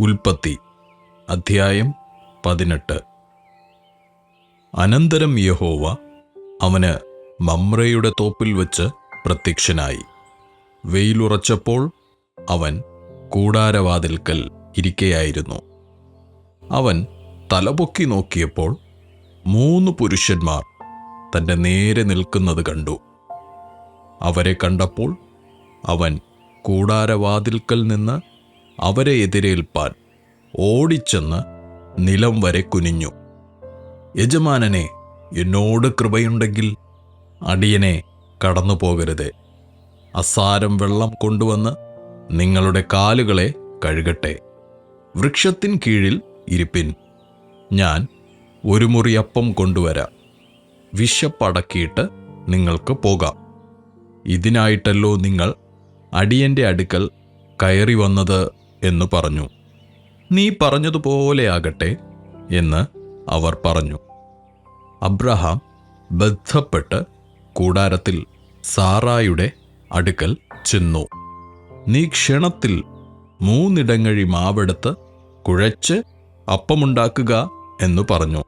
ഉൽപ്പത്തി അധ്യായം 18. അനന്തരം യഹോവ അവന് മമ്രയുടെ തോപ്പിൽ വച്ച് പ്രത്യക്ഷനായി. വെയിലുറച്ചപ്പോൾ അവൻ കൂടാരവാതിൽക്കൽ ഇരിക്കയായിരുന്നു. അവൻ തലപൊക്കി നോക്കിയപ്പോൾ 3 പുരുഷന്മാർ തൻ്റെ നേരെ നിൽക്കുന്നത് കണ്ടു. അവരെ കണ്ടപ്പോൾ അവൻ കൂടാരവാതിൽക്കൽ നിന്ന് അവരെ എതിരേൽപ്പാൻ ഓടിച്ചെന്ന് നിലം വരെ കുനിഞ്ഞു. യജമാനനെ, എന്നോട് കൃപയുണ്ടെങ്കിൽ അടിയനെ കടന്നു പോകരുതേ. അസാരം വെള്ളം കൊണ്ടുവന്ന് നിങ്ങളുടെ കാലുകളെ കഴുകട്ടെ. വൃക്ഷത്തിൻ കീഴിൽ ഇരിപ്പിൻ. ഞാൻ 1 മുറി അപ്പം കൊണ്ടുവരാം. വിശപ്പടക്കിയിട്ട് നിങ്ങൾക്ക് പോകാം. ഇതിനായിട്ടല്ലോ നിങ്ങൾ അടിയന്റെ അടുക്കൽ കയറി വന്നത് എന്ന് പറഞ്ഞു. നീ പറഞ്ഞതുപോലെ ആകട്ടെ എന്ന് അവർ പറഞ്ഞു. അബ്രഹാം ബദ്ധപ്പെട്ട് കൂടാരത്തിൽ സാറായുടെ അടുക്കൽ ചെന്നു. നീ ക്ഷണത്തിൽ 3 ഇടങ്ങഴി മാവെടുത്ത് കുഴച്ച് അപ്പമുണ്ടാക്കുക എന്ന് പറഞ്ഞു.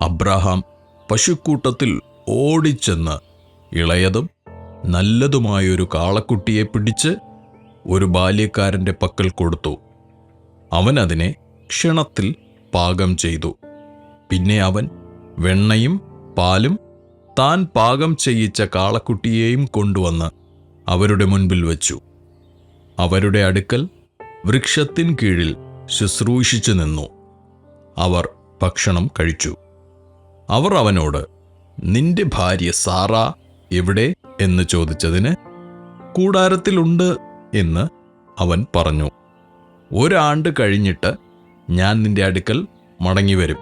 അബ്രഹാം പശുക്കൂട്ടത്തിൽ ഓടിച്ചെന്ന് ഇളയതും നല്ലതുമായൊരു കാളക്കുട്ടിയെ പിടിച്ച് ഒരു ബാല്യക്കാരൻ്റെ പക്കൽ കൊടുത്തു. അവൻ അതിനെ ക്ഷണത്തിൽ പാകം ചെയ്തു. പിന്നെ അവൻ വെണ്ണയും പാലും താൻ പാകം ചെയ്യിച്ച കാളക്കുട്ടിയെയും കൊണ്ടുവന്ന് അവരുടെ മുൻപിൽ വച്ചു. അവരുടെ അടുക്കൽ വൃക്ഷത്തിൻ കീഴിൽ ശുശ്രൂഷിച്ചു നിന്നു. അവർ ഭക്ഷണം കഴിച്ചു. അവർ അവനോട്, നിന്റെ ഭാര്യ സാറ എവിടെ എന്ന് ചോദിച്ചതിന്, കൂടാരത്തിലുണ്ട് എന്ന് അവൻ പറഞ്ഞു. 1 ആണ്ട് കഴിഞ്ഞിട്ട് ഞാൻ നിന്റെ അടുക്കൽ മടങ്ങിവരും.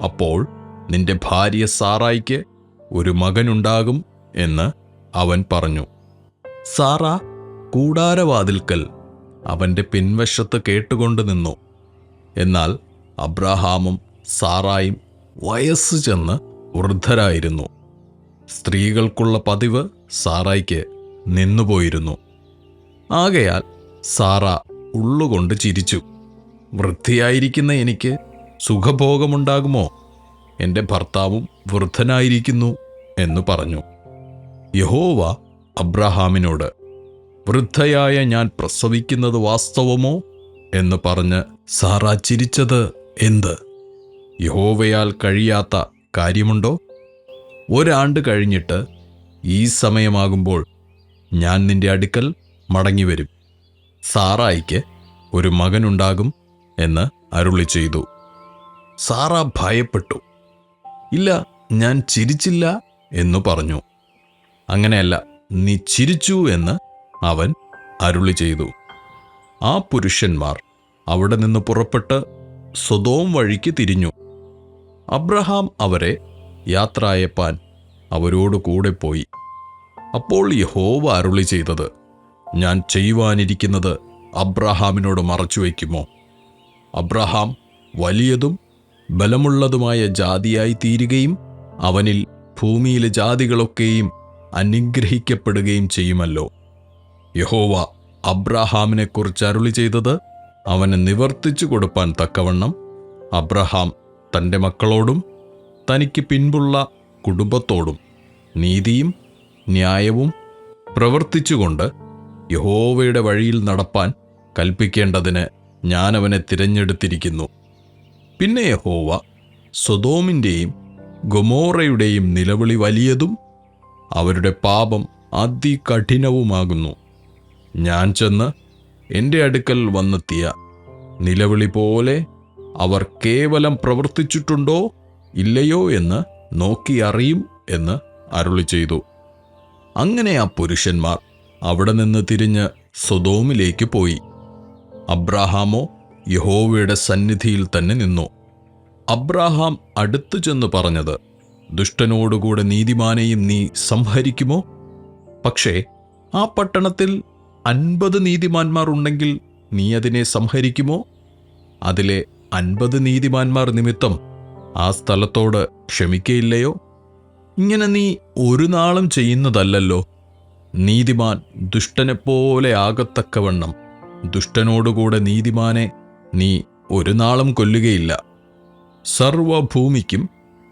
അപ്പോൾ നിന്റെ ഭാര്യ സാറായിക്ക് ഒരു മകനുണ്ടാകും എന്ന് അവൻ പറഞ്ഞു. സാറ കൂടാരവാതിൽക്കൽ അവൻ്റെ പിൻവശത്ത് കേട്ടുകൊണ്ട് നിന്നു. എന്നാൽ അബ്രഹാമും സാറായും വയസ്സ് ചെന്ന് വൃദ്ധരായിരുന്നു. സ്ത്രീകൾക്കുള്ള പതിവ് സാറായിക്ക് നിന്നുപോയിരുന്നു. ആകയാൽ സാറ ഉള്ളുകൊണ്ട് ചിരിച്ചു. വൃദ്ധയായിരിക്കുന്ന എനിക്ക് സുഖഭോഗമുണ്ടാകുമോ? എൻ്റെ ഭർത്താവും വൃദ്ധനായിരിക്കുന്നു എന്ന് പറഞ്ഞു. യഹോവ അബ്രഹാമിനോട്, വൃദ്ധയായ ഞാൻ പ്രസവിക്കുന്നത് വാസ്തവമോ എന്ന് പറഞ്ഞ് സാറ ചിരിച്ചത് എന്ത്? യഹോവയാൽ കഴിയാത്ത കാര്യമുണ്ടോ? 1 ആണ്ട് കഴിഞ്ഞിട്ട് ഈ സമയമാകുമ്പോൾ ഞാൻ നിന്റെ അടുക്കൽ മടങ്ങിവരും. സാറായിക്ക് ഒരു മകനുണ്ടാകും എന്ന് അരുളി ചെയ്തു. സാറ ഭയപ്പെട്ടു. ഇല്ല, ഞാൻ ചിരിച്ചില്ല എന്നു പറഞ്ഞു. അങ്ങനെയല്ല, നീ ചിരിച്ചു എന്ന് അവൻ അരുളി ചെയ്തു. ആ പുരുഷന്മാർ അവിടെ നിന്ന് പുറപ്പെട്ട് സൊദോം വഴിക്ക് തിരിഞ്ഞു. അബ്രഹാം അവരെ യാത്ര അയപ്പാൻ അവരോട് കൂടെ പോയി. അപ്പോൾ യഹോവ അരുളി ചെയ്തത്, ഞാൻ ചെയ്യുവാനിരിക്കുന്നത് അബ്രഹാമിനോട് മറച്ചുവെക്കുമോ? അബ്രഹാം വലിയതും ബലമുള്ളതുമായ ജാതിയായി തീരുകയും അവനിൽ ഭൂമിയിലെ ജാതികളൊക്കെയും അനുഗ്രഹിക്കപ്പെടുകയും ചെയ്യുമല്ലോ. യഹോവ അബ്രഹാമിനെക്കുറിച്ച് അരുളി ചെയ്തത് അവന് നിവർത്തിച്ചു കൊടുപ്പാൻ തക്കവണ്ണം അബ്രഹാം തൻ്റെ മക്കളോടും തനിക്ക് പിൻപുള്ള കുടുംബത്തോടും നീതിയും ന്യായവും പ്രവർത്തിച്ചുകൊണ്ട് യഹോവയുടെ വഴിയിൽ നടപ്പാൻ കൽപ്പിക്കേണ്ടതിന് ഞാൻ അവനെ തിരഞ്ഞെടുത്തിരിക്കുന്നു. പിന്നെ യഹോവ സൊദോമിൻ്റെയും ഗൊമോറയുടെയും നിലവിളി വലിയതും അവരുടെ പാപം അതികഠിനവുമാകുന്നു. ഞാൻ ചെന്ന് എൻ്റെ അടുക്കൽ വന്നെത്തിയ നിലവിളി പോലെ അവർ കേവലം പ്രവർത്തിച്ചിട്ടുണ്ടോ ഇല്ലയോ എന്ന് നോക്കി അറിയും എന്ന് അരുളി ചെയ്തു. അങ്ങനെ ആ പുരുഷന്മാർ അവിടെ നിന്ന് തിരിഞ്ഞ് സൊദോമിലേക്ക് പോയി. അബ്രഹാമോ യഹോവയുടെ സന്നിധിയിൽ തന്നെ നിന്നു. അബ്രഹാം അടുത്തു ചെന്ന് പറഞ്ഞത്, ദുഷ്ടനോടുകൂടെ നീതിമാനെയും നീ സംഹരിക്കുമോ? പക്ഷേ ആ പട്ടണത്തിൽ 50 നീതിമാന്മാർ ഉണ്ടെങ്കിൽ നീ അതിനെ സംഹരിക്കുമോ? അതിലെ 50 നീതിമാന്മാർ നിമിത്തം ആ സ്ഥലത്തോട് ക്ഷമിക്കയില്ലയോ? ഇങ്ങനെ നീ ഒരു നാളും ചെയ്യുന്നതല്ലല്ലോ. നീതിമാൻ ദുഷ്ടനെപ്പോലെ ആകത്തക്കവണ്ണം ദുഷ്ടനോടുകൂടെ നീതിമാനെ നീ ഒരു നാളും കൊല്ലുകയില്ല. സർവഭൂമിക്കും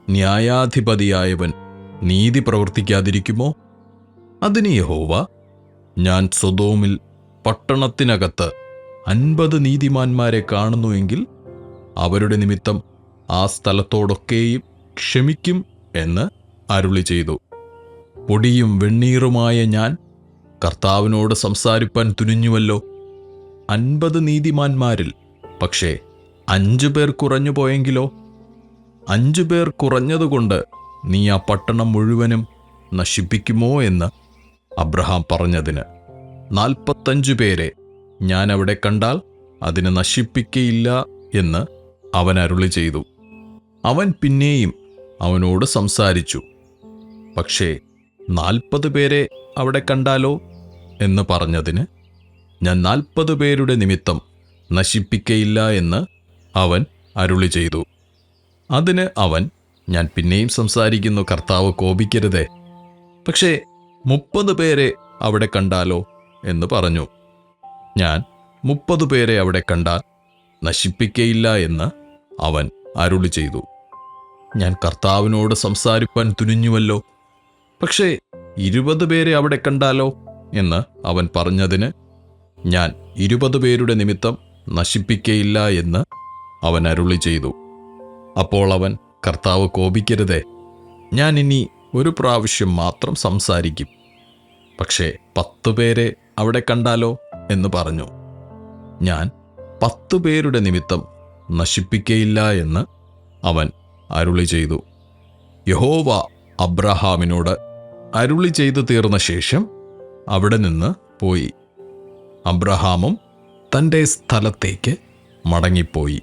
ന്യായാധിപതിയായവൻ നീതി പ്രവർത്തിക്കാതിരിക്കുമോ? അതിന് യഹോവ, ഞാൻ സൊദോമിൽ പട്ടണത്തിനകത്ത് 50 നീതിമാന്മാരെ കാണുന്നുവെങ്കിൽ അവരുടെ നിമിത്തം ആ സ്ഥലത്തോടൊക്കെയും ക്ഷമിക്കും എന്ന് അരുളി ചെയ്തു. പൊടിയും വെണ്ണീറുമായ ഞാൻ കർത്താവിനോട് സംസാരിപ്പാൻ തുനിഞ്ഞുവല്ലോ. 50 നീതിമാന്മാരിൽ പക്ഷേ 5 പേർ കുറഞ്ഞു പോയെങ്കിലോ? 5 പേർ കുറഞ്ഞതുകൊണ്ട് നീ ആ പട്ടണം മുഴുവനും നശിപ്പിക്കുമോ എന്ന് അബ്രഹാം പറഞ്ഞതിന്, 45 പേരെ ഞാൻ അവിടെ കണ്ടാൽ അതിനെ നശിപ്പിക്കയില്ല എന്ന് അവൻ അരുളി ചെയ്തു. അവൻ പിന്നെയും അവനോട് സംസാരിച്ചു. പക്ഷേ 40 പേരെ അവിടെ കണ്ടാലോ എന്ന് പറഞ്ഞതിന്, ഞാൻ 40 പേരുടെ നിമിത്തം നശിപ്പിക്കയില്ല എന്ന് അവൻ അരുളി ചെയ്തു. അതിന് അവൻ, ഞാൻ പിന്നെയും സംസാരിക്കുന്നു, കർത്താവ് കോപിക്കരുതേ. പക്ഷേ 30 പേരെ അവിടെ കണ്ടാലോ എന്ന് പറഞ്ഞു. ഞാൻ 30 പേരെ അവിടെ കണ്ടാൽ നശിപ്പിക്കയില്ല എന്ന് അവൻ അരുളി ചെയ്തു. ഞാൻ കർത്താവിനോട് സംസാരിപ്പാൻ തുനിഞ്ഞുവല്ലോ. പക്ഷേ 20 പേരെ അവിടെ കണ്ടാലോ എന്ന് അവൻ പറഞ്ഞതിന്, ഞാൻ 20 പേരുടെ നിമിത്തം നശിപ്പിക്കയില്ല എന്ന് അവൻ അരുളി ചെയ്തു. അപ്പോൾ അവൻ, കർത്താവ് കോപിക്കരുതേ, ഞാൻ ഇനി ഒരു പ്രാവശ്യം മാത്രം സംസാരിക്കും. പക്ഷേ 10 പേരെ അവിടെ കണ്ടാലോ എന്ന് പറഞ്ഞു. ഞാൻ 10 പേരുടെ നിമിത്തം നശിപ്പിക്കയില്ല എന്ന് അവൻ അരുളി ചെയ്തു. യഹോവ അബ്രഹാമിനോട് അരുളി ചെയ്തു തീർന്ന ശേഷം അവിടെ നിന്ന് പോയി. അബ്രഹാമും തൻ്റെ സ്ഥലത്തേക്ക് മടങ്ങിപ്പോയി.